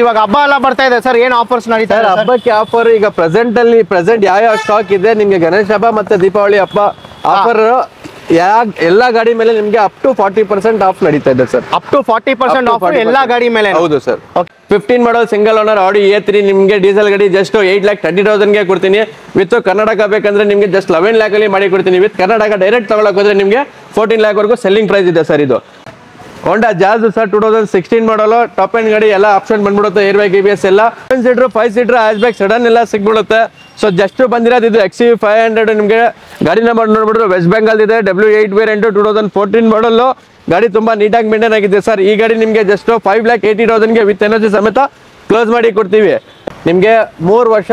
ಇವಾಗ ಹಬ್ಬ ಎಲ್ಲ ಬರ್ತಾ ಇದೆ ಸರ್, ಏನು ಆಫರ್ಸ್ ನಡೀತಾ ಇದೆ? ಹಬ್ಬಕ್ಕೆ ಆಫರ್ ಈಗ ಪ್ರೆಸೆಂಟ್ ಯಾವ ಸ್ಟಾಕ್ ಇದೆ ನಿಮ್ಗೆ ಗಣೇಶ ಹಬ್ಬ ಮತ್ತೆ ದೀಪಾವಳಿ ಹಬ್ಬ ಆಫರ್ ಎಲ್ಲಾ ಗಾಡಿ ಮೇಲೆ ನಿಮ್ಗೆ ಅಪ್ ಟು 40% ಆಫ್ ನಡೀತಾ ಇದೆ ಸರ್. ಅಪ್ ಟು 40% ಆಫ್ ಎಲ್ಲಾ ಗಾಡಿ ಮೇಲೆ? ಹೌದು ಸರ್. 15 ಮಾಡಲ್ ಸಿಂಗಲ್ ಓನರ್ ಆಡಿ A3 ನಿಮ್ಗೆ ಡೀಸೆಲ್ ಗಾಡಿ ಜಸ್ಟ್ 8,30,000 ಗೆ ಕೊಡ್ತೀನಿ. ವಿತ್ ಕರ್ನಾಟಕ ಬೇಕಂದ್ರೆ ನಿಮ್ಗೆ ಜಸ್ಟ್ 11 lakh ಅಲ್ಲಿ ಮಾಡಿ ಕೊಡ್ತೀನಿ. ವಿತ್ ಕರ್ನಾಟಕ ಡೈರೆಕ್ಟ್ ತಗೊಳಕ್ ಹೋದ್ರೆ ನಿಮ್ಗೆ 14 lakh ವರೆಗೂ ಸೆಲ್ಲಿಂಗ್ ಪ್ರೈಸ್ ಇದೆ ಸರ್. ಇದು Honda Jazz sir 2016 model top end ಗಾಡಿ, ಎಲ್ಲ ಆಪ್ಷನ್ ಬಂದ್ಬಿಡುತ್ತೆ. ಏರ್ ಬ್ಯಾಗ್ ABS ಎಲ್ಲ 7 seater 5 seater hatchback sedan ಎಲ್ಲ ಸಿಗ್ಬಿಡುತ್ತೆ. ಸೊ ಜಸ್ಟ್ ಬಂದಿರೋದು ಇದು XUV500 ನಿಮ್ಗೆ ಗಾಡಿ ನಂಬರ್ ನೋಡ್ಬಿಟ್ರೆ ವೆಸ್ಟ್ ಬೆಂಗಾಲ್ ಇದೆ. W8 ವೇರಿಯಂಟ್ 2014 ಮಾಡಲ್ ಗಾಡಿ ತುಂಬಾ ನೀಟಾಗಿ ಮೇಂಟೈನ್ ಆಗಿದೆ ಸರ್. ಈ ಗಾಡಿ ನಿಮ್ಗೆ ಜಸ್ಟ್ 5,80,000 ಗೆ ವಿತ್ ಎನರ್ಜಿ ಸಮೇತ ಕ್ಲೋಸ್ ಮಾಡಿ ಕೊಡ್ತೀವಿ. ನಿಮ್ಗೆ 3 ವರ್ಷ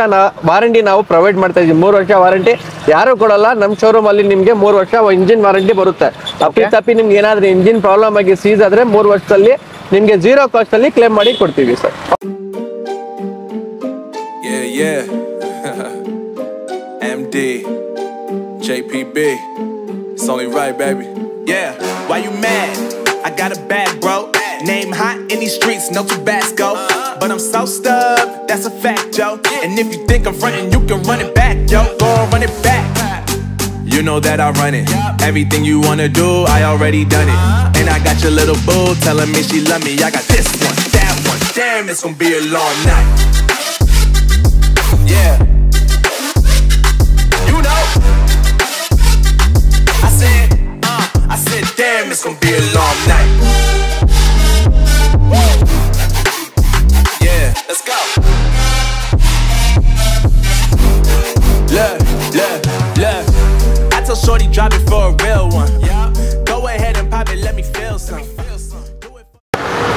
ವಾರಂಟಿ ನಾವು ಪ್ರೊವೈಡ್ ಮಾಡ್ತಾ ಇದೀವಿ. 3 ವರ್ಷ ವಾರಂಟಿ ಯಾರು ಕೊಡಲ್ಲ. ನಮ್ಮ ಶೋರೂಮ್ ಅಲ್ಲಿ ನಿಮ್ಗೆ 3 ವರ್ಷ ಇಂಜಿನ್ ವಾರಂಟಿ ಬರುತ್ತೆ. ತಪ್ಪಿ ನಿಮ್ಗೆ ಏನಾದ್ರೂ ಇಂಜಿನ್ ಪ್ರಾಬ್ಲಮ್ ಆಗಿ ಸೀಸ್ ಆದ್ರೆ 3 ವರ್ಷದಲ್ಲಿ ನಿಮ್ಗೆ 0 ಕಾಸ್ಟ್ ಅಲ್ಲಿ ಕ್ಲೇಮ್ ಮಾಡಿ ಕೊಡ್ತೀವಿ sir. MD JPB, it's only right, baby. Yeah, why you mad? I got a bag, bro. Name hot in these streets, no Tabasco. But I'm so stubbed, that's a fact, yo. And if you think I'm frontin', you can run it back, yo. Go on, run it back. You know that I run it. Everything you wanna do, I already done it. And I got your little boo telling me she love me. I got this one, that one. Damn, it's gonna be a long night. Yeah. You know. I said, damn, it's gonna be a long night. Yeah, let's go. Look. I tell Shorty drop it for a real one. Go ahead and pop it, let me feel some.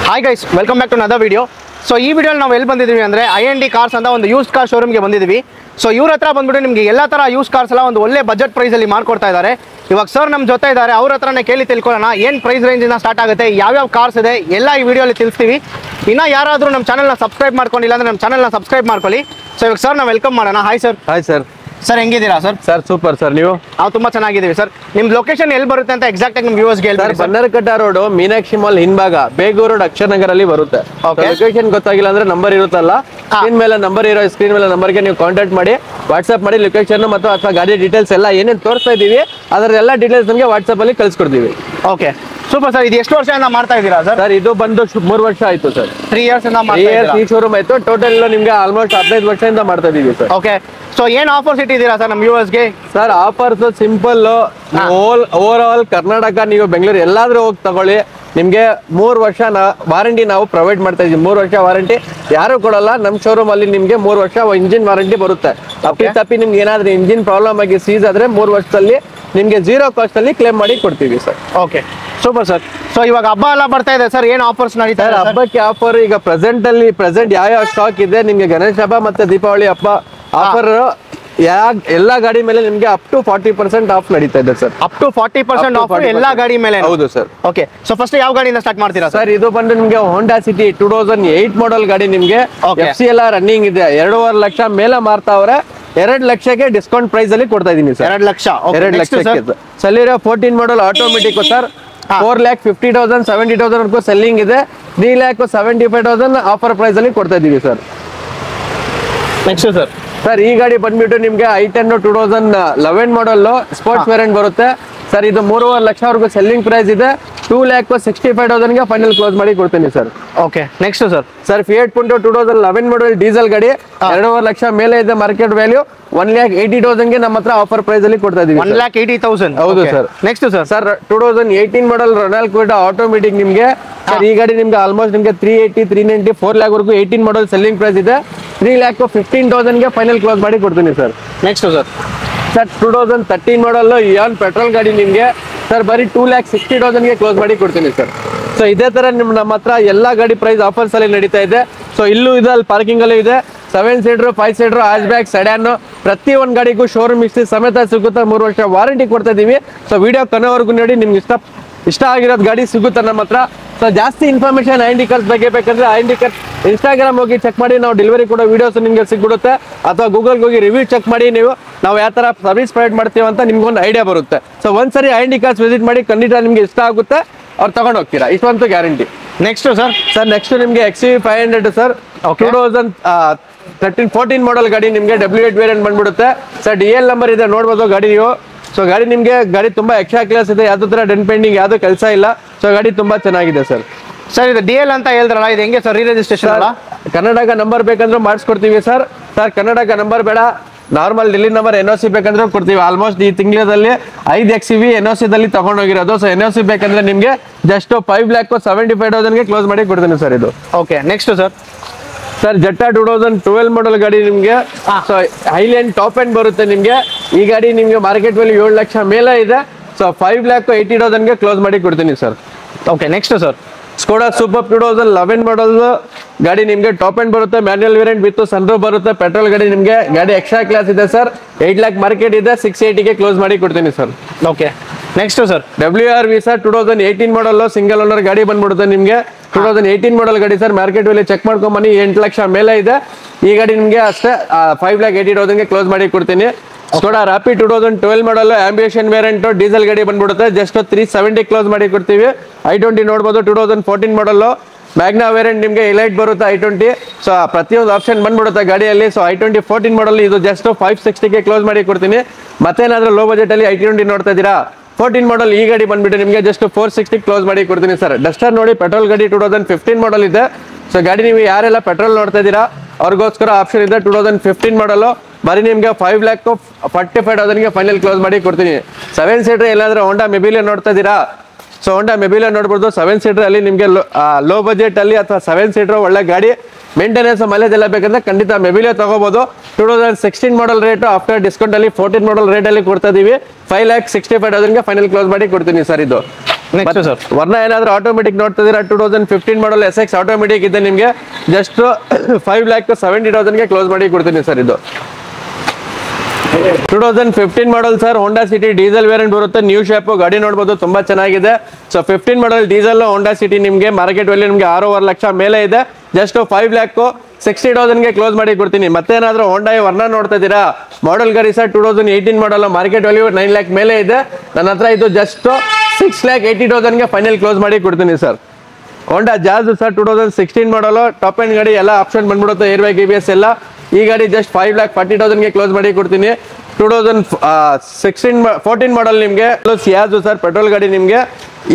Hi guys, welcome back to another video. So ಈ ವಿಡಿಯೋಲಿ ನಾವು ಎಲ್ಲಿ ಬಂದಿದ್ದೀವಿ ಅಂದರೆ IND cars ಅಂತ ಒಂದು used car ಶೋರೂಮ್ಗೆ ಬಂದಿದ್ದೀವಿ. So ಇವ್ರ ಹತ್ರ ಬಂದ್ಬಿಟ್ಟು ನಿಮಗೆ ಎಲ್ಲ ಥರ ಯೂಸ್ ಕಾರ್ಸ್ ಎಲ್ಲ ಒಂದು ಒಳ್ಳೆ ಬಜೆಟ್ ಪ್ರೈಸಲ್ಲಿ ಮಾಡ್ಕೊಡ್ತಾ ಇದ್ದಾರೆ. ಇವಾಗ ಸರ್ ನಮ್ಮ ಜೊತೆ ಇದ್ದಾರೆ, ಅವ್ರ ಹತ್ರನೇ ಕೇಳಿ ತಿಳ್ಕೊಳ್ಳೋಣ ಏನು ಪ್ರೈಸ್ ರೇಂಜಿಂದ ಸ್ಟಾರ್ಟ್ ಆಗುತ್ತೆ, ಯಾವ್ಯಾವ ಕಾರ್ಸ್ ಇದೆ ಎಲ್ಲ ಈ ವಿಡಿಯೋಲಿ ತಿಳಿಸ್ತೀವಿ. ಇನ್ನು ಯಾರಾದರೂ ನಮ್ಮ ಚಾನಲ್ನ ಸಬ್ಸ್ಕ್ರೈಬ್ ಮಾಡ್ಕೊಂಡಿಲ್ಲ ಅಂದರೆ ನಮ್ಮ ಚಾನಲ್ನ ಸಬ್ಸ್ಕ್ರೈಬ್ ಮಾಡ್ಕೊಳ್ಳಿ. ಸೊ ಇವಾಗ ಸರ್ ನಾವು ವೆಲ್ಕಮ್ ಮಾಡೋಣ. Hi sir. Hi sir. Sir ಹೆಂಗಿದ್ದೀರಾ ಸರ್? Sir super sir. ನೀವು? ನಾವು ತುಂಬಾ ಚೆನ್ನಾಗಿದ್ದೀವಿ ಸರ್. ನಿಮ್ಮ ಲೊಕೇಶನ್ ಎಲ್ಲಿ ಬರುತ್ತೆ ಅಂತ ಎಕ್ಸಾಕ್ಟ್ ಆಗಿ ನಮ್ಮ ವ್ಯೂವರ್ಸ್ಗೆ ಹೇಳ್ತಾರೆ. ಬನ್ನರಕಟ್ಟ ರೋಡ್ ಮೀನಾಕ್ಷಿ ಮಾಲ್ ಹಿಂಭಾಗ ಬೇಗೂರು ರೋಡ್ ಅಕ್ಷರನಗರ್ ಅಲ್ಲಿ ಬರುತ್ತೆ. ಲೊಕೇಶನ್ ಗೊತ್ತಾಗಿಲ್ಲ ಅಂದ್ರೆ ನಂಬರ್ ಇರುತ್ತಲ್ಲ, ಸ್ಕ್ರೀನ್ ಮೇಲೆ ನಂಬರ್ ಇರೋ ಸ್ಕ್ರೀನ್ ಮೇಲೆ ನಂಬರ್ಗೆ ನೀವು ಕಾಂಟ್ಯಾಕ್ಟ್ ಮಾಡಿ, ವಾಟ್ಸ್ಆಪ್ ಮಾಡಿ ಲೊಕೇಶನ್ ಮತ್ತು ಅಥವಾ ಗಾಡಿ ಡೀಟೇಲ್ಸ್ ಎಲ್ಲ ಏನೇನು ತೋರಿಸ್ತಾ ಇದೀವಿ ಅದರ ಎಲ್ಲ ಡೀಟೇಲ್ಸ್ ನಮಗೆ ವಾಟ್ಸ್ಆಪ್ ಅಲ್ಲಿ ಕಳ್ಸಿಕೊಡ್ತೀವಿ. Okay super sir. ಇದು ಎಷ್ಟು ವರ್ಷದಿಂದ ಮಾಡ್ತಾ ಇದ್ದೀರಾ ಸರ್? ಸರ್ ಇದು ಬಂದು 3 ವರ್ಷ ಆಯ್ತು ಸರ್. 3 years ಈ ಶೋರೂಮ್ ಆಯ್ತು. ಟೋಟಲ್ ನಿಮ್ಗೆ ಆಲ್ಮೋಸ್ಟ್ 15 ವರ್ಷದಿಂದ ಮಾಡ್ತಾ ಇದೀವಿ ಸರ್. ಓಕೆ. ಸೊ ಏನ್ ಆಫರ್ಸ್ ಇಟ್ಟಿದ್ದೀರಾ ಸರ್ ನಮ್ಮ ವ್ಯೂವರ್ಸ್ಗೆ? Sir offers simple. Over all Karnataka ನೀವು ಬೆಂಗಳೂರು ಎಲ್ಲಾದ್ರೂ ಹೋಗಿ ತಗೊಳ್ಳಿ, ನಿಮ್ಗೆ 3 ವರ್ಷ ವಾರಂಟಿ ನಾವು ಪ್ರೊವೈಡ್ ಮಾಡ್ತಾ ಇದೀವಿ. 3 ವರ್ಷ ವಾರಂಟಿ ಯಾರು ಕೊಡಲ್ಲ. ನಮ್ಮ ಶೋರೂಮ್ ಅಲ್ಲಿ ನಿಮ್ಗೆ 3 ವರ್ಷ ಇಂಜಿನ್ ವಾರಂಟಿ ಬರುತ್ತೆ. ತಪ್ಪಿ ನಿಮ್ಗೆ ಏನಾದ್ರೂ ಇಂಜಿನ್ ಪ್ರಾಬ್ಲಮ್ ಆಗಿ ಸೀಸ್ ಆದ್ರೆ 3 ವರ್ಷದಲ್ಲಿ ನಿಮ್ಗೆ 0 ಕಾಸ್ಟ್ ಅಲ್ಲಿ ಕ್ಲೇಮ್ ಮಾಡಿ ಕೊಡ್ತೀವಿ sir. Okay super sir. So ಇವಾಗ ಹಬ್ಬ ಎಲ್ಲ ಬರ್ತಾ ಇದೆ ಸರ್, ಏನು ಆಫರ್ಸ್ ನಡೀತಾ ಇದೆ? ಹಬ್ಬಕ್ಕೆ ಆಫರ್ ಈಗ ಪ್ರೆಸೆಂಟ್ ಯಾವ ಸ್ಟಾಕ್ ಇದೆ ನಿಮ್ಗೆ ಗಣೇಶ ಹಬ್ಬ ಮತ್ತೆ ದೀಪಾವಳಿ ಹಬ್ಬ ಆಫರ್ ಎಲ್ಲಾ ಗಾಡಿ ಮೇಲೆ ನಿಮ್ಗೆ ಅಪ್ ಟು 40% ಆಫ್ ನಡೀತಾ ಇದೆ ಸರ್. ಅಪ್ ಟು 40% ಆಫ್ ಎಲ್ಲಾ ಗಾಡಿ ಮೇಲೆ? ಹೌದು ಸರ್. ಓಕೆ. ಸೊ ಫಸ್ಟ್ ಯಾವ ಗಾಡಿಯಿಂದ ಸ್ಟಾರ್ಟ್ ಮಾಡ್ತೀರಾ ಸರ್? ಇದು ಬಂದು ನಿಮ್ಗೆ ಹೋಂಡಾ ಸಿಟಿ 2008 ಮಾಡಲ್ ಗಾಡಿ. ನಿಮ್ಗೆ FC ಎಲ್ಲ ರನ್ನಿಂಗ್ ಇದೆ. 2.5 ಲಕ್ಷ ಮೇಲೆ ಮಾರ್ತಾವ್ರೆ. 2 ಲಕ್ಷಕ್ಕೆ ಡಿಸ್ಕೌಂಟ್ ಪ್ರೈಸ್ ಅಲ್ಲಿ ಕೊಡ್ತಾ ಇದೀನಿ ಸರ್. 2 ಲಕ್ಷ. 2 ಲಕ್ಷಕ್ಕೆ ಸೆಲ್ಲಿರೋ 14 ಮಾಡಲ್ ಆಟೋಮೆಟಿಕ್ ಸರ್. 4,50,000 70,000 ವರೆಗೂ ಸೆಲ್ಲಿಂಗ್ ಇದೆ. 3,75,000 ಆಫರ್ ಪ್ರೈಸ್ ಅಲ್ಲಿ ಕೊಡ್ತಾ ಇದೀವಿ ಸರ್. Next sir. ಸರ್ ಈ ಗಾಡಿ ಬಂದ್ಬಿಟ್ಟು ನಿಮ್ಗೆ i10 2011 ಮಾಡಲ್ ಸ್ಪೋರ್ಟ್ಸ್ ವೇರಿಯಂಟ್ ಬರುತ್ತೆ ಸರ್. ಇದು 3.5 ಲಕ್ಷವರೆಗೂ ಸೆಲ್ಲಿಂಗ್ ಪ್ರೈಸ್ ಇದೆ. 2,65,000 ಗೆ ಫೈನಲ್ ಕ್ಲೋಸ್ ಮಾಡಿ ಕೊಡ್ತೀನಿ sir. Okay. Next sir. Sir Fiat Punto 2011 ಮಾಡಲ್ ಡೀಸೆಲ್ ಗಾಡಿ 2.5 ಲಕ್ಷ ಮೇಲೆ ಇದೆ ಮಾರ್ಕೆಟ್ ವ್ಯಾಲ್ಯೂ. 1,80,000 ಗೆ ನಮ್ಮ ಹತ್ರ ಆಫರ್ ಪ್ರೈಸ್ ಅಲ್ಲಿ ಕೊಡ್ತಾ ಇದೀವಿ. 1,80,000. ಹೌದು ಸರ್. ನೆಕ್ಸ್ಟ್ ಸರ್ 2018 ಮಾಡಲ್ ರೊನಾಲ್ಡ್ ಕ್ವಿಡ್ ಆಟೋಮೆಟಿಕ್ ನಿಮ್ಗೆ ಸರ್. ಈ ಗಾಡಿ ನಿಮ್ಗೆ ಆಲ್ಮೋಸ್ಟ್ ನಿಮ್ಗೆ 380 390 4 lakh ವರೆಗೂ 18 ಮಾಡಲ್ ಸೆಲ್ಲಿಂಗ್ ಪ್ರೈಸ್ ಇದೆ. 3,15,000 ಗೆ ಫೈನಲ್ ಕ್ಲೋಸ್ ಮಾಡಿ ಕೊಡ್ತೀನಿ ಸರ್. ನೆಕ್ಸ್ಟ್ ಸರ್ 2013 ಮಾಡಲ್ ಇಯಾನ್ ಪೆಟ್ರೋಲ್ ಗಾಡಿ ನಿಮ್ಗೆ ಸರ್ ಬರೀ 2,60,000 ಗೆ ಕ್ಲೋಸ್ ಮಾಡಿ ಕೊಡ್ತೀನಿ ಸರ್. ಸೊ ಇದೇ ತರ ನಮ್ಮ ಹತ್ರ ಎಲ್ಲಾ ಗಾಡಿ ಪ್ರೈಸ್ ಆಫರ್ಸ್ ಅಲ್ಲಿ ನಡೀತಾ ಇದೆ. ಸೊ ಇಲ್ಲೂ ಇದೆ, ಅಲ್ಲಿ ಪಾರ್ಕಿಂಗ್ ಅಲ್ಲೂ ಇದೆ. 7 seater 5 seater hatch back sedan ಪ್ರತಿ ಒಂದು ಗಾಡಿಗೂ ಶೋರೂಮ್ ಹಿಸ್ಟ್ರಿ ಸಮೇತ ಸಿಗುತ್ತೆ. 3 ವರ್ಷ ವಾರಂಟಿ ಕೊಡ್ತಾ ಇದೀವಿ. ಸೊ ವಿಡಿಯೋ ಕೊನೆವರೆಗೂ ನೋಡಿ, ನಿಮ್ಗೆ ಇಷ್ಟ ಆಗಿರೋದು ಗಾಡಿ ಸಿಗುತ್ತೆ ನಮ್ಮ ಹತ್ರ. ಸೊ ಜಾಸ್ತಿ ಇನ್ಫಾರ್ಮೇಶನ್ IND ಕಾರ್ಸ್ ಬಗ್ಗೆ ಬೇಕಂದ್ರೆ IND ಕಾರ್ಸ್ ಇನ್ಸ್ಟಾಗ್ರಾಮ್ ಹೋಗಿ ಚೆಕ್ ಮಾಡಿ, ನಾವು ಡೆಲಿವರಿ ಕೊಡೋ ವಿಡಿಯೋಸ್ ನಿಮ್ಗೆ ಸಿಗ್ಬಿಡುತ್ತೆ. ಅಥವಾ ಗೂಗಲ್ಗೆ ಹೋಗಿ ರಿವ್ಯೂ ಚೆಕ್ ಮಾಡಿ, ನಾವು ಯಾವ ತರ ಸರ್ವಿಸ್ ಪ್ರೊವೈಡ್ ಮಾಡ್ತೀವಿ ಅಂತ ನಿಮ್ಗೊಂದು ಐಡಿಯಾ ಬರುತ್ತೆ. ಸೊ ಒಂದ್ಸರಿ IND ಕಾರ್ಸ್ ವಿಸಿಟ್ ಮಾಡಿ, ಖಂಡಿತ ನಿಮ್ಗೆ ಇಷ್ಟ ಆಗುತ್ತೆ, ಅವ್ರು ತಗೊಂಡು ಹೋಗ್ತೀರಾ, ಇಷ್ಟೊಂದು guarantee. Next sir sir next ನಿಮಗೆ XUV 500 ಸರ್, 2014 ಮಾಡಲ್ ಗಾಡಿ ನಿಮಗೆ W8 ವೇರಿಯಂಟ್ ಬಂದ್ಬಿಡುತ್ತೆ ಸರ್. DL ನಂಬರ್ ಇದೆ ನೋಡ್ಬೋದು ಗಾಡಿ ನೀವು. ಸೊ ಗಾಡಿ ನಿಮಗೆ ಗಾಡಿ ತುಂಬಾ ಎಕ್ಸ್ಟ್ರಾ ಕ್ಲಾಸ್ ಇದೆ, ಯಾವ್ದು ತರ ಡೆಂಟ್ ಪೇಂಟಿಂಗ್ ಯಾವ್ದು ಕೆಲಸ ಇಲ್ಲ. ಸೊ ಗಾಡಿ ತುಂಬಾ ಚೆನ್ನಾಗಿದೆ ಸರ್. ಸರ್ ಇದು DL ಅಂತ ಹೇಳಿದ್ರಲ್ಲ, ಇದು ಹೆಂಗೆ ಸರ್ ರೀ ರಿಜಿಸ್ಟ್ರೇಷನ್ ಅಲ್ಲ? ಕರ್ನಾಟಕ ನಂಬರ್ ಬೇಕಂದ್ರೆ ಮಾಡಿಸ್ಕೊಡ್ತೀವಿ ಸರ್. ಕರ್ನಾಟಕ ನಂಬರ್ ಬೇಡ, ನಾರ್ಮಲ್ ಡೆಲ್ಲಿ ನಂಬರ್ NOC ಬೇಕಂದ್ರೆ ಕೊಡ್ತೀವಿ. ಆಲ್ಮೋಸ್ಟ್ ಈ ತಿಂಗಳಲ್ಲಿ 5 XUV NOC ದಲ್ಲಿ ತಗೊಂಡೋಗಿರೋದು. ಸೊ NOC ಬೇಕಂದ್ರೆ ನಿಮಗೆ ಜಸ್ಟ್ 5,75,000 ಕ್ಲೋಸ್ ಮಾಡಿ ಕೊಡ್ತೀನಿ ಸರ್ ಇದು. ಓಕೆ ನೆಕ್ಸ್ಟ್ ಸರ್ ಜೆಟ್ಟಾ 2012 ಮಾಡಲ್ ಗಾಡಿ ನಿಮಗೆ. ಸೊ ಹೈಲ್ಯಾಂಡ್ ಟಾಪ್ ಎಂಡ್ ಬರುತ್ತೆ ನಿಮಗೆ. ಈ ಗಾಡಿ ನಿಮಗೆ ಮಾರ್ಕೆಟ್ ವ್ಯಾಲ್ಯೂ 7 ಲಕ್ಷ ಮೇಲೆ ಇದೆ. ಸೊ 5,80,000 ಕ್ಲೋಸ್ ಮಾಡಿ ಕೊಡ್ತೀನಿ sir. Okay next sir Skoda super 2011 ಮಾಡಲ್ ಗಾಡಿ ನಿಮಗೆ ಟಾಪ್ ಎಂಡ್ ಬರುತ್ತೆ, ಮ್ಯಾನ್ಯುಯಲ್ ವೇರಿಯಂಟ್ ವಿತ್ ಸನ್ರೂಫ್ ಬರುತ್ತೆ, ಪೆಟ್ರೋಲ್ ಗಾಡಿ ನಿಮಗೆ. ಗಾಡಿ ಎಕ್ಸ್ಟ್ರಾ ಕ್ಲಾಸ್ ಇದೆ ಸರ್, 8 lakh ಮಾರ್ಕೆಟ್ ಇದೆ, 680 ಕ್ಲೋಸ್ ಮಾಡಿ ಕೊಡ್ತೀನಿ sir. Okay next sir WRV sir 2018 ಮಾಡಲ್ ಸಿಂಗಲ್ ಓನರ್ ಗಾಡಿ ಬಂದ್ಬಿಡುತ್ತೆ ನಿಮಗೆ. 2018 ಮಾಡಲ್ ಗಾಡಿ ಸರ್, ಮಾರ್ಕೆಟ್ ವ್ಯಾಲ್ಯೂ ಚೆಕ್ ಮಾಡ್ಕೊಂಡ್ ಬನ್ನಿ, 8 ಲಕ್ಷ ಮೇಲೆ ಇದೆ. ಈ ಗಾಡಿ ನಿಮಗೆ ಅಷ್ಟೇ 5,80,000 ಕ್ಲೋಸ್ ಮಾಡಿ ಕೊಡ್ತೀನಿ. ಸ್ಕೋಡಾ ರಾಪಿಡ್ 2012 ಮಾಡಲ್ ಆಂಬಿಷನ್ ವೇರಿಯಂಟ್ ಡೀಸೆಲ್ ಗಾಡಿ ಬಂದ್ಬಿಡುತ್ತೆ, ಜಸ್ಟ್ 370 ಕ್ಲೋಸ್ ಮಾಡಿ ಕೊಡ್ತೀವಿ. i20 ನೋಡ್ಬೋದು 2014 ಮಾಡಲ್ ಮ್ಯಾಗ್ನಾ ವೇರಿಯಂಟ್ ನಿಮಗೆ ಎಲೈಟ್ ಬರುತ್ತೆ i20. ಸೊ ಪ್ರತಿಯೊಂದು ಆಪ್ಷನ್ ಬಂದ್ಬಿಡುತ್ತೆ ಗಾಡಿಯಲ್ಲಿ. ಸೊ i20 14 ಮಾಡಲ್ ಇದು ಜಸ್ಟ್ 560 ಕ್ಲೋಸ್ ಮಾಡಿ ಕೊಡ್ತೀನಿ. ಮತ್ತೇನಾದ್ರೂ ಲೋ ಬಜೆಟ್ ಅಲ್ಲಿ i20 ನೋಡ್ತಾ ಇದ್ದೀರಾ, 14 ಮಾಡಲ್ ಈ ಗಾಡಿ ಬಂದ್ಬಿಟ್ಟು ನಿಮಗೆ ಜಸ್ಟ್ 460 ಕ್ಲೋಸ್ ಮಾಡಿ ಕೊಡ್ತೀನಿ ಸರ್. ಡಸ್ಟರ್ ನೋಡಿ ಪೆಟ್ರೋಲ್ ಗಾಡಿ 2015 ಮಾಡಲ್ ಇದೆ. ಸೊ ಗಾಡಿ ನೀವು ಯಾರೆಲ್ಲ ಪೆಟ್ರೋಲ್ ನೋಡ್ತಾ ಇದ್ದೀರಾ ಅವ್ರಿಗೋಸ್ಕರ ಆಪ್ಷನ್ ಇದೆ. 2015 ಮಾಡಲ್ ಬರೀ ನಿಮಗೆ 5,45,000 ಫೈನಲ್ ಕ್ಲೋಸ್ ಮಾಡಿ ಕೊಡ್ತೀನಿ. 7 ಸೀಟರ್ ಎಲ್ಲಾಂದ್ರೆ ಹೋಂಡಾ ಮೆಬಿಲಿಯಾ ನೋಡ್ತಾ ಇದ್ದೀರಾ, ಸೊ ಹೋಂಡಾ ಮೆಬಿಲಿಯಾ ನೋಡ್ಬೋದು. 7 ಸೀಟರ್ ಅಲ್ಲಿ ನಿಮಗೆ ಲೋ ಬಜೆಟ್ ಅಲ್ಲಿ ಅಥವಾ 7 ಸೀಟರ್ ಒಳ್ಳೆ ಗಾಡಿ, ಮೇಂಟೆನೆನ್ಸ್ ಮೈಲೇಜ್ ಎಲ್ಲ ಬೇಕಂದ್ರೆ ಖಂಡಿತ ಮೆಬಿಲಿಯಾ ತಗೋಬಹುದು. 2016 ಮಾಡಲ್ ರೇಟ್ ಆಫ್ಟರ್ ಡಿಸ್ಕೌಂಟ್ ಅಲ್ಲಿ 14 ಮಾಡಲ್ ರೇಟ್ ಅಲ್ಲಿ ಕೊಡ್ತಾ ಇದೀವಿ. 5,65,000 ಫೈನಲ್ ಕ್ಲೋಸ್ ಮಾಡಿ ಕೊಡ್ತೀನಿ ಸರ್ ಇದು. ನೆಕ್ಸ್ಟ್ ಸರ್ ವರ್ಣ ಏನಾದ್ರೂ ಆಟೋಮೆಟಿಕ್ ನೋಡ್ತಾ ಇದೀರಾ, 2015 ಮಾಡಲ್ SX ಆಟೋಮೆಟಿಕ್ ಇದೆ ನಿಮಗೆ, ಜಸ್ಟ್ 5,70,000 ಕ್ಲೋಸ್ ಮಾಡಿ ಕೊಡ್ತೀನಿ ಸರ್ ಇದು. 2015 model sir Honda City diesel variant ಬರುತ್ತೆ, ನ್ಯೂ ಶೇಪ್ ಗಾಡಿ ನೋಡ್ಬೋದು, ತುಂಬಾ ಚೆನ್ನಾಗಿದೆ. ಸೊ 15 ಮಾಡಲ್ ಡೀಸೆಲ್ ಹೋಂಡಾ ಸಿಟಿ ನಿಮಗೆ ಮಾರ್ಕೆಟ್ ವ್ಯಾಲ್ಯೂ ನಿಮಗೆ 6.5 ಲಕ್ಷ ಮೇಲೆ ಇದೆ, ಜಸ್ಟ್ 5,60,000 ಕ್ಲೋಸ್ ಮಾಡಿ ಕೊಡ್ತೀನಿ. ಮತ್ತೇನಾದ್ರೂ ಹೋಂಡಾ ವರ್ಣ ನೋಡ್ತಾ ಇದ್ದೀರಾ, ಮಾಡಲ್ ಗಾಡಿ ಸರ್ 2018 ಮಾಡಲ್ ಮಾರ್ಕೆಟ್ ವ್ಯಾಲ್ಯೂ 9 lakh ಮೇಲೆ ಇದೆ. ನನ್ನ ಹತ್ರ ಇದು ಜಸ್ಟ್ 6,80,000 ಫೈನಲ್ ಕ್ಲೋಸ್ ಮಾಡಿ ಕೊಡ್ತೀನಿ sir. Honda Jazz sir 2016 model top end ಗಾಡಿ, ಎಲ್ಲ ಆಪ್ಷನ್ ಬಂದ್ಬಿಡುತ್ತೆ, ಏರ್ ಬ್ಯಾಗ್ ABS ಎಲ್ಲ. ಈ ಗಾಡಿ ಜಸ್ಟ್ 5,40,000 ಕ್ಲೋಸ್ ಮಾಡಿ ಕೊಡ್ತೀನಿ. 2014 ಮಾಡಲ್ ನಿಮಗೆ ಸಿಯಾಜು ಸರ್ ಪೆಟ್ರೋಲ್ ಗಾಡಿ ನಿಮಗೆ.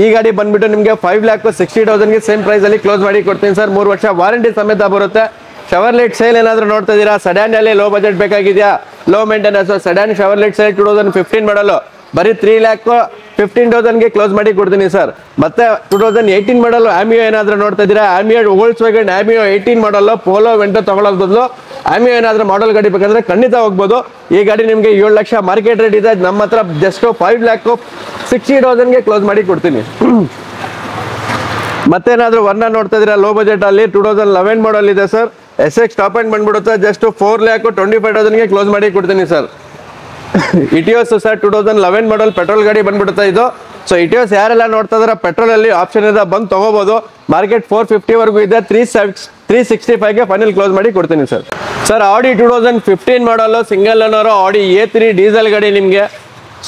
ಈ ಗಾಡಿ ಬಂದ್ಬಿಟ್ಟು ನಿಮಗೆ 5,60,000 ಸೇಮ್ ಪ್ರೈಸ್ ಅಲ್ಲಿ ಕ್ಲೋಸ್ ಮಾಡಿ ಕೊಡ್ತೀನಿ ಸರ್. 3 ವರ್ಷ ವಾರಂಟಿ ಸಮೇತ ಬರುತ್ತೆ. ಶವರ್ಲೆಟ್ ಸೇಲ್ ಏನಾದ್ರು ನೋಡ್ತಾ ಇದ್ದೀರಾ, ಸಡನ್ ಅಲ್ಲಿ ಲೋ ಬಜೆಟ್ ಬೇಕಾಗಿದೆಯಾ, low maintenance sedan Chevrolet sale 2015 model ಬರೀ 3,15,000 ಕ್ಲೋಸ್ ಮಾಡಿ ಕೊಡ್ತೀನಿ ಸರ್. ಮತ್ತೆ 2018 ಮಾಡಲ್ ಆಮಿಯೋ ಏನಾದ್ರೂ ನೋಡ್ತಾ ಇದ್ದೀರಾ, ಆಮಿಯೋ ವೋಲ್ಕ್ಸ್ವ್ಯಾಗನ್ ಆಮಿಯೋ 18 ಮಾಡಲ್ ಪೋಲೋ ವೆಂಟೋ ತಗೊಳ್ಳೋದ್ ಬದಲು ಆಮಿಯೋ ಏನಾದ್ರೂ ಮಾಡಲ್ ಗಾಡಿ ಬೇಕಂದ್ರೆ ಖಂಡಿತ ಹೋಗ್ಬೋದು. ಈ ಗಾಡಿ ನಿಮಗೆ 7 ಲಕ್ಷ ಮಾರ್ಕೆಟ್ ರೇಟ್ ಇದೆ, ನಮ್ಮ ಹತ್ರ ಜಸ್ಟ್ 5,60,000 ಕ್ಲೋಸ್ ಮಾಡಿ ಕೊಡ್ತೀನಿ. ಮತ್ತೇನಾದ್ರೂ ವರ್ಣ ನೋಡ್ತಾ ಇದ್ದೀರಾ ಲೋ ಬಜೆಟ್ ಅಲ್ಲಿ 2011 ಮಾಡಲ್ ಇದೆ ಸರ್, SX ಟಾಪ್ ಎಂಡ್ ಬಂದ್ಬಿಡುತ್ತೆ, ಜಸ್ಟ್ 4,25,000 ಕ್ಲೋಸ್ ಮಾಡಿ ಕೊಡ್ತೀನಿ ಸರ್. ಇಟಿಯೋಸ್ ಸರ್ 2011 ಮಾಡಲ್ ಪೆಟ್ರೋಲ್ ಗಾಡಿ ಬಂದ್ಬಿಡುತ್ತೆ ಇದು. ಸೊ ಇಟಿಯೋಸ್ ಯಾರೆಲ್ಲ ನೋಡ್ತಾ ಇದಾರೆ ಪೆಟ್ರೋಲ್ ಅಲ್ಲಿ ಆಪ್ಷನ್ ಇದೆ, ಬಂದು ತಗೋಬಹುದು. ಮಾರ್ಕೆಟ್ 450 ವರೆಗೂ ಇದೆ, 365 ಫೈನಲ್ ಕ್ಲೋಸ್ ಮಾಡಿ ಕೊಡ್ತೀನಿ ಸರ್. ಸರ್ ಆಡಿ 2015 ಮಾಡಲ್ ಸಿಂಗಲ್ ಓನರ್ ಆಡಿ A3 ಡೀಸೆಲ್ ಗಾಡಿ ನಿಮಗೆ.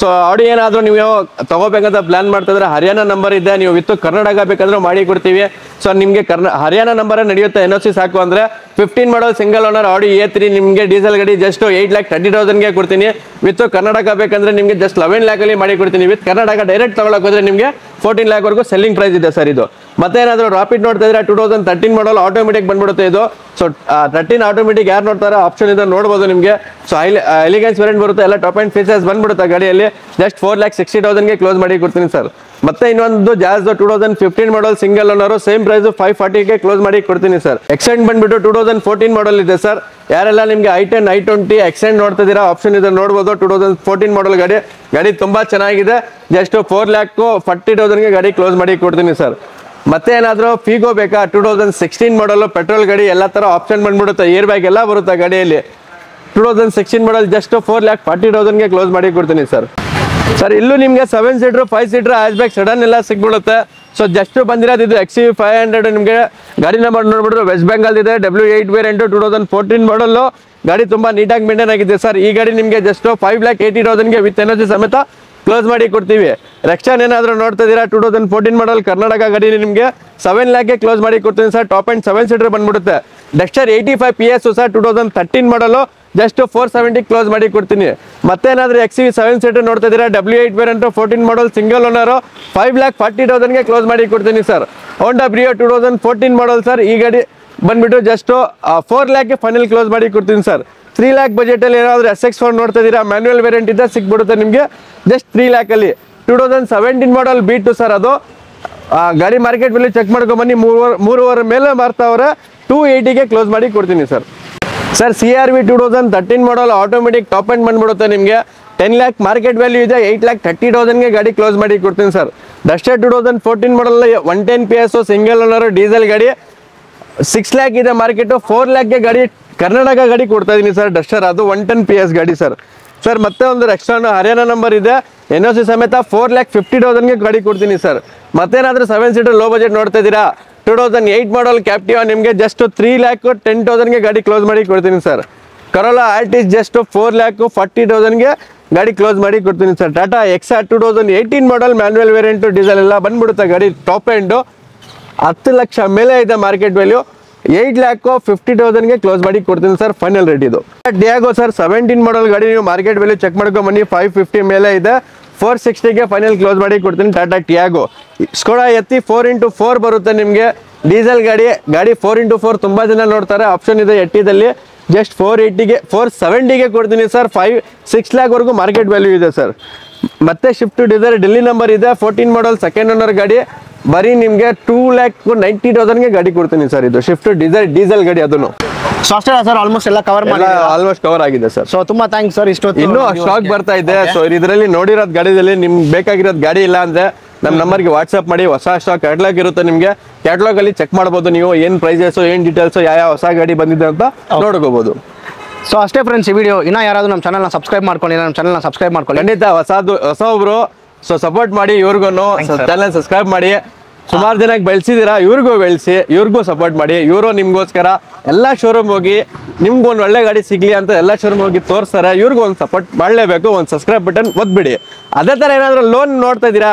ಸೊ ಆಡಿ ಏನಾದರೂ ನೀವು ತಗೋಬೇಕಂತ ಪ್ಲಾನ್ ಮಾಡ್ತಾ ಇದ್ರೆ ಹರಿಯಾಣ ನಂಬರ್ ಇದೆ, ನೀವು ವಿತ್ ಕರ್ನಾಟಕ ಬೇಕಂದ್ರೆ ಮಾಡಿ ಕೊಡ್ತೀವಿ. ಸೊ ನಿಮಗೆ ಹರಿಯಾಣ ನಂಬರ್ ನಡೆಯುತ್ತೆ, NOC ಸಾಕು ಅಂದ್ರೆ. 15 ಮಾಡಲ್ ಸಿಂಗಲ್ ಓನರ್ ಆಡಿ A3 ನಿಮಗೆ ಡೀಸೆಲ್ ಗಾಡಿ ಜಸ್ಟ್ 8,30,000 ಕೊಡ್ತೀನಿ. ವಿತ್ ಕರ್ನಾಟಕ ಬೇಕಂದ್ರೆ ನಿಮಗೆ ಜಸ್ಟ್ 11 lakh ಅಲ್ಲಿ ಮಾಡಿ ಕೊಡ್ತೀನಿ. ವಿತ್ ಕರ್ನಾಟಕ ಡೈರೆಕ್ಟ್ ತಗೊಳಕ್ ಹೋದ್ರೆ ನಿಮಗೆ 14 lakh ವರೆಗೂ ಸೆಲ್ಲಿಂಗ್ ಪ್ರೈಸ್ ಇದೆ ಸರ್ ಇದು. ಮತ್ತೆ ಏನಾದರೂ ರಾಪಿಡ್ ನೋಡ್ತಾ ಇದ್ರೆ 2013 ಮಾಡಲ್ ಆಟೋಮೆಟಿಕ್ ಬಂದ್ಬಿಡುತ್ತೆ ಇದು. ಸೊ 13 ಆಟೋಮೆಟಿಕ್ ಯಾರು ನೋಡ್ತಾರೆ ಆಪ್ಷನ್ ಇದೆ ನೋಡ್ಬೋದು ನಿಮಗೆ. ಸೊ ಎಲಿಗೆನ್ಸ್ ವೇರಿಯಂಟ್ ಬರುತ್ತೆ, ಎಲ್ಲ ಟಾಪ್ ಅಂಡ್ ಫೀಚರ್ಸ್ ಬಂದ್ಬಿಡುತ್ತೆ ಗಾಡಿಯಲ್ಲಿ. ಜಸ್ಟ್ 4,60,000 ಕ್ಲೋಸ್ ಮಾಡಿ ಕೊಡ್ತೀನಿ ಸರ್. ಮತ್ತೆ ಇನ್ನೊಂದು Jazz 2015 model single owner same price 540 close ಮಾಡಿ ಕೊಡ್ತೀನಿ ಸರ್. ಎಕ್ಸೆಂಡ್ ಬಂದ್ಬಿಟ್ಟು 2014 ಮಾಡಲ್ ಇದೆ ಸರ್. ಯಾರೆಲ್ಲ ನಿಮಗೆ i10 i20 ಎಕ್ಸೆಂಡ್ ನೋಡ್ತಾ ಇದ್ದೀರಾ ಆಪ್ಷನ್ ಇದೆ ನೋಡ್ಬೋದು. 2014 ಮಾಡಲ್ ಗಾಡಿ ತುಂಬಾ ಚೆನ್ನಾಗಿದೆ, ಜಸ್ಟ್ 4,40,000 ಗಾಡಿ ಕ್ಲೋಸ್ ಮಾಡಿ ಕೊಡ್ತೀನಿ ಸರ್. ಮತ್ತೆ ಏನಾದರೂ ಫಿಗೋ ಬೇಕಾ, 2016 ಮಾಡಲ್ ಪೆಟ್ರೋಲ್ ಗಾಡಿ, ಎಲ್ಲ ತರ ಆಪ್ಷನ್ ಬಂದ್ಬಿಡುತ್ತೆ, ಏರ್ ಬ್ಯಾಗ್ ಎಲ್ಲ ಬರುತ್ತೆ ಗಾಡಿಯಲ್ಲಿ. 2016 ಮಾಡಲ್ ಜಸ್ಟ್ 4,40,000 ಕ್ಲೋಸ್ ಮಾಡಿ ಕೊಡ್ತೀನಿ ಸರ್. ಸರ್ ಇಲ್ಲೂ ನಿಮಗೆ 7 seater 5 seater hatchback sedan ಎಲ್ಲ ಸಿಗ್ಬಿಡುತ್ತೆ. ಸೊ ಜಸ್ಟ್ ಬಂದಿರೋದು ಇದು XUV 500 ನಿಮಗೆ. ಗಾಡಿ ನಂಬರ್ ನೋಡ್ಬಿಟ್ರೆ ವೆಸ್ಟ್ ಬೆಂಗಾಲ್ ಇದೆ, W8 ವೇರಿಯಂಟ್ 2014 ಮಾಡಲ್ ಗಾಡಿ ತುಂಬಾ ನೀಟಾಗಿ ಮೇಂಟೈನ್ ಆಗಿದೆ ಸರ್. ಈ ಗಾಡಿ ನಿಮಗೆ ಜಸ್ಟ್ 5,80,000 ವಿತ್ NOC ಸಮೇತ ಕ್ಲೋಸ್ ಮಾಡಿ ಕೊಡ್ತೀವಿ. ರೆಕ್ಸಾನ್ ಏನಾದರೂ ನೋಡ್ತಾ ಇದ್ದೀರಾ 2014 ಮಾಡಲ್ ಕರ್ನಾಟಕ ಗಾಡಿ ನಿಮಗೆ 7 ಲ್ಯಾಕ್ಗೆ ಕ್ಲೋಸ್ ಮಾಡಿ ಕೊಡ್ತೀನಿ ಸರ್. ಟಾಪ್ ಆ್ಯಂಡ್ 7 ಸೀಟರ್ ಬಂದ್ಬಿಡುತ್ತೆ. ಡಸ್ಟರ್ 85 PS ಸರ್ 2013 ಮಾಡಲು ಜಸ್ಟ್ 470 ಕ್ಲೋಸ್ ಮಾಡಿ ಕೊಡ್ತೀನಿ. ಮತ್ತೇನಾದರೂ XUV 7 ಸೀಟರ್ ನೋಡ್ತಾ ಇದ್ದೀರಾ W8 variant 14 model single owner 5,40,000ಗೆ ಕ್ಲೋಸ್ ಮಾಡಿ ಕೊಡ್ತೀನಿ sir. Honda Brio 2014 model sir. ಈ ಗಾಡಿ ಬಂದ್ಬಿಟ್ಟು ಜಸ್ಟ್ 4 ಲ್ಯಾಕ್ಗೆ ಫೈನಲ್ ಕ್ಲೋಸ್ ಮಾಡಿ ಕೊಡ್ತೀನಿ ಸರ್. 3 ಲ್ಯಾಕ್ ಬಜೆಟಲ್ಲಿ ಏನಾದರೂ SX4 ನೋಡ್ತಾ ಇದ್ದೀರಾ ಮ್ಯಾನ್ಯುವಲ್ ವೇರಿಯಂಟ್ ಇದ್ದ ಸಿಕ್ಬಿಡುತ್ತೆ ನಿಮಗೆ ಜಸ್ಟ್ 3 ಲ್ಯಾಕಲ್ಲಿ. 2017 ಮಾಡಲ್ B2 ಸರ್. ಅದು ಗಾಡಿ ಮಾರ್ಕೆಟ್ ವ್ಯಾಲ್ಯೂ ಚೆಕ್ ಮಾಡ್ಕೊಂಬನ್ನಿ, 3.5 ಮೇಲೆ ಮಾರ್ತಾವ್ರೆ. 280ಗೆ ಕ್ಲೋಸ್ ಮಾಡಿ ಕೊಡ್ತೀನಿ ಸರ್. ಸರ್ CRV 2013 ಮಾಡಲ್ ಆಟೋಮೆಟಿಕ್ ಟಾಪ್ ಎಂಡ್ ಬಂದ್ಬಿಡುತ್ತೆ ನಿಮಗೆ 10 ಲ್ಯಾಕ್ ಮಾರ್ಕೆಟ್ ವ್ಯಾಲ್ಯೂ ಇದೆ. 8,30,000ಗೆ ಗಾಡಿ ಕ್ಲೋಸ್ ಮಾಡಿ ಕೊಡ್ತೀನಿ ಸರ್. ಡಸ್ಟರ್ 2014 ಮಾಡಲ್ 110 PS ಸಿಂಗಲ್ ಓನರ್ ಡೀಸೆಲ್ ಗಾಡಿ 6 ಲ್ಯಾಕ್ ಇದೆ ಮಾರ್ಕೆಟು. 4 ಲ್ಯಾಕ್ಗೆ ಗಾಡಿ ಕರ್ನಾಟಕ ಗಾಡಿ ಕೊಡ್ತಾ ಇದೀನಿ ಸರ್. ಡಸ್ಟರ್ ಅದು 110 PS ಗಾಡಿ ಸರ್. ಸರ್ ಮತ್ತೆ ಒಂದು ರೆಕ್ಸಾನ್ ಹರಿಯಾಣ ನಂಬರ್ ಇದೆ NOC ಸಮೇತ 4,50,000ಗೆ ಗಾಡಿ ಕೊಡ್ತೀನಿ ಸರ್. ಮತ್ತೇನಾದರೂ 7 ಸೀಟರ್ ಲೋ ಬಜೆಟ್ ನೋಡ್ತಾ ಇದ್ದೀರಾ 2008 ಮಾಡಲ್ ಕ್ಯಾಪ್ಟಿವಾ ನಿಮಗೆ ಜಸ್ಟ್ 3,10,000ಗೆ ಗಾಡಿ ಕ್ಲೋಸ್ ಮಾಡಿ ಕೊಡ್ತೀನಿ ಸರ್. ಕರೋಲಾ ಆಲ್ಟಿಸ್ ಜಸ್ಟ್ 4,40,000ಗೆ ಗಾಡಿ ಕ್ಲೋಸ್ ಮಾಡಿ ಕೊಡ್ತೀನಿ ಸರ್. ಟಾಟಾ ಎಕ್ಸಾ 2018 ಮಾಡಲ್ ಮ್ಯಾನ್ಯುವಲ್ ವೇರಿಯಂಟು ಡೀಸೆಲ್ ಎಲ್ಲ ಬಂದ್ಬಿಡುತ್ತೆ ಗಾಡಿ ಟಾಪ್ ಎಂಡು 10 ಲಕ್ಷ ಮೇಲೆ ಇದೆ ಮಾರ್ಕೆಟ್ ವ್ಯಾಲ್ಯೂ. 8,50,000ಗೆ ಕ್ಲೋಸ್ ಮಾಡಿ ಕೊಡ್ತೀನಿ ಸರ್. ಫೈನಲ್ ರೇಟ್ ಇದು. ಡಿಯಾಗೋ ಸರ್ 17 ಮಾಡಲ್ ಗಾಡಿ ನೀವು ಮಾರ್ಕೆಟ್ ವ್ಯಾಲ್ಯೂ ಚೆಕ್ ಮಾಡ್ಕೊಂಬನ್ನಿ 550 ಮೇಲೆ ಇದೆ. 460ಗೆ ಫೈನಲ್ ಕ್ಲೋಸ್ ಮಾಡಿ ಕೊಡ್ತೀನಿ. ಟಾಟಾ ಟಿಯಾಗೋ ಸ್ಕೋಡಾ ಎತ್ತಿ 4x4 ಬರುತ್ತೆ ನಿಮಗೆ ಡೀಸೆಲ್ ಗಾಡಿ 4x4 ತುಂಬ ಜನ ನೋಡ್ತಾರೆ. ಆಪ್ಷನ್ ಇದೆ ಎಟ್ಟಿದಲ್ಲಿ ಜಸ್ಟ್ 480ಗೆ 470ಗೆ ಕೊಡ್ತೀನಿ ಸರ್. 5-6 ಲ್ಯಾಕ್ವರೆಗೂ ಮಾರ್ಕೆಟ್ ವ್ಯಾಲ್ಯೂ ಇದೆ ಸರ್. ಮತ್ತೆ ಶಿಫ್ಟ್ ಡಿಸೈರ್ ಡೆಲ್ಲಿ ನಂಬರ್ ಇದೆ 14 ಮಾಡಲ್ ಸೆಕೆಂಡ್ ಓನರ್ ಗಾಡಿ ಬರೀ ನಿಮಗೆ 2,90,000ಗೆ ಗಾಡಿ ಕೊಡ್ತೀನಿ ಸರ್. ಇದು ಶಿಫ್ಟ್ ಡಿಸೈರ್ ಡೀಸೆಲ್ ಗಾಡಿ ಅದನ್ನು. ಸೊ ಅಷ್ಟೇ ಸರ್ ಆಲ್ಮೋಸ್ಟ್ ಎಲ್ಲ ಕವರ್ ಮಾಡಿ ಆಲ್ಮೋಸ್ಟ್ ಕವರ್ ಆಗಿದೆ ಸರ್. ಸೊ ತುಂಬಾ ಥ್ಯಾಂಕ್ಸ್ ಸರ್. ಇಷ್ಟೊತ್ತು ಇನ್ನೂ ಸ್ಟಾಕ್ ಬರ್ತಾ ಇದೆ. ಸೊ ಇದರಲ್ಲಿ ನೋಡಿರೋದು ಗಾಡಿದಲ್ಲಿ ನಿಮ್ಗೆ ಬೇಕಾಗಿರೋದು ಗಾಡಿ ಇಲ್ಲ ಅಂದ್ರೆ ನಮ್ಮ ನಂಬರ್ಗೆ ವಾಟ್ಸ್ಆಪ್ ಮಾಡಿ. ಹೊಸ ಸ್ಟಾಕ್ ಕ್ಯಾಟ್ಲಾಗ್ ಇರುತ್ತೆ ನಿಮಗೆ. ಕ್ಯಾಟ್ಲಾಗ್ ಅಲ್ಲಿ ಚೆಕ್ ಮಾಡ್ಬೋದು ನೀವು ಏನ್ ಪ್ರೈಸಸ್ ಏನ್ ಡೀಟೇಲ್ಸ್ ಯಾವ ಹೊಸ ಗಾಡಿ ಬಂದಿದೆ ಅಂತ ನೋಡ್ಕೋಬಹುದು. ಸೊ ಅಷ್ಟೇ ಫ್ರೆಂಡ್ಸ್ ಈ ವಿಡಿಯೋ. ಇನ್ನೂ ಯಾರಾದರೂ ನಮ್ಮ ಚಾನಲ್ನ ಸಬ್ಸ್ಕ್ರೈಬ್ ಮಾಡ್ಕೊಳ್ಳಿ, ನಮ್ಮ ಚಾನಲ್ನ ಸಬ್ಸ್ಕ್ರೈಬ್ ಮಾಡ್ಕೊಳ್ಳಿ. ಖಂಡಿತ ಹೊಸೊಬ್ರು ಸೊ ಸಪೋರ್ಟ್ ಮಾಡಿ ಇವ್ರಿಗೂ ಚಾನಲ್ ಸಬ್ಸ್ಕ್ರೈಬ್ ಮಾಡಿ. ಸುಮಾರು ಜನಕ್ಕೆ ಬೆಳೆಸಿದ್ದೀರಾ, ಇವ್ರಿಗೂ ಬೆಳೆಸಿ, ಇವ್ರಿಗೂ ಸಪೋರ್ಟ್ ಮಾಡಿ. ಇವರು ನಿಮ್ಗೋಸ್ಕರ ಎಲ್ಲ ಶೋರೂಮ್ ಹೋಗಿ ನಿಮ್ಗೆ ಒಂದು ಒಳ್ಳೆ ಗಾಡಿ ಸಿಗ್ಲಿ ಅಂತ ಎಲ್ಲ ಶೋರೂಮ್ ಹೋಗಿ ತೋರಿಸ್ತಾರೆ. ಇವ್ರಿಗೂ ಒಂದು ಸಪೋರ್ಟ್ ಮಾಡಲೇಬೇಕು. ಒಂದು ಸಬ್ಸ್ಕ್ರೈಬ್ ಬಟನ್ ಒತ್ಬಿಡಿ. ಅದೇ ಥರ ಏನಾದರೂ ಲೋನ್ ನೋಡ್ತಾ ಇದ್ದೀರಾ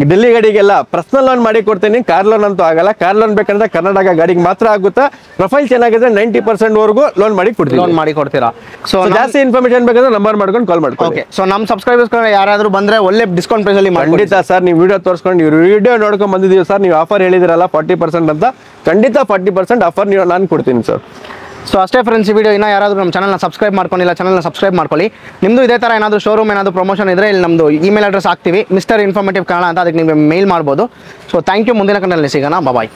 ಡೆಲ್ಲಿ ಗಾಡಿಗೆಲ್ಲ ಪರ್ಸನಲ್ ಲೋನ್ ಮಾಡಿ ಕೊಡ್ತೀನಿ. ಕಾರ್ ಲೋನ್ ಅಂತೂ ಆಗಲ್ಲ. ಕಾರ್ ಲೋನ್ ಬೇಕಂದ್ರೆ ಕರ್ನಾಟಕ ಗಾಡಿಗೆ ಮಾತ್ರ ಆಗುತ್ತೆ. ಪ್ರೊಫೈಲ್ ಚೆನ್ನಾಗಿದ್ರೆ 90% ಲೋನ್ ಮಾಡಿ ಕೊಡ್ತೀವಿ. ಲೋನ್ ಮಾಡಿ ಕೊಡ್ತೀರಾ. ಸೊ ಜಾಸ್ತಿ ಇನ್ಫಾರ್ಮೇಶನ್ ಬೇಕಂದ್ರೆ ನಂಬರ್ ಮಾಡ್ಕೊಂಡು ಕಾಲ್ ಮಾಡ್ಕೊಳ್ಳಿ. ಓಕೆ. ಸೊ ನಮ್ಮ ಸಬ್ಸ್ಕ್ರೈಬರ್ಸ್ ಯಾರಾದರೂ ಬಂದ್ರೆ ಒಳ್ಳೆ ಡಿಸ್ಕೌಂಟ್ ಪ್ರೈಸಲ್ಲಿ ಖಂಡಿತ ಸರ್. ನೀವು ವಿಡಿಯೋ ತೋರಿಸ್ಕೊಂಡು ಇವ್ರು ವಿಡಿಯೋ ನೋಡ್ಕೊಂಡು ಬಂದಿದ್ದೀವಿ ಸರ್. ನೀವು ಆಫರ್ ಹೇಳಿದಿರಲ್ಲ 40% ಅಂತ, ಖಂಡಿತ 40% ಆಫರ್ ನೀವು ನಾನು ಕೊಡ್ತೀನಿ ಸರ್. ಸೊ ಅಷ್ಟೇ ಫ್ರೆಂಡ್ಸ್ ಈ ವಿಡಿಯೋ. ಇನ್ನೂ ಯಾರಾದರೂ ನಮ್ಮ ಚಾನಲ್ನ ಸಬ್ಸ್ಕ್ರೈಬ್ ಮಾಡ್ಕೊಂಡಿಲ್ಲ ಚಾನಲ್ನ ಸಬ್ಸ್ಕ್ರೈಬ್ ಮಾಡ್ಕೊಳ್ಳಿ. ನಿಮ್ಮದು ಇದೇ ಥರ ಏನಾದರೂ ಶೋರೂಮ್ ಏನಾದರೂ ಪ್ರಮೋಷನ್ ಇದ್ದರೆ ಇಲ್ಲಿ ನಮ್ಮದು ಇಮೇಲ್ ಅಡ್ರೆಸ್ ಹಾಕ್ತೀವಿ Mr. Informative Kannada ಅಂತ. ಅದಕ್ಕೆ ನೀವು ಮೇಲ್ ಮಾಡ್ಬೋದು. So thank you. ಮುಂದಿನ ಕನ್ನಡಲ್ಲಿ ಸಿಗೋಣ. ಬಾಯ್.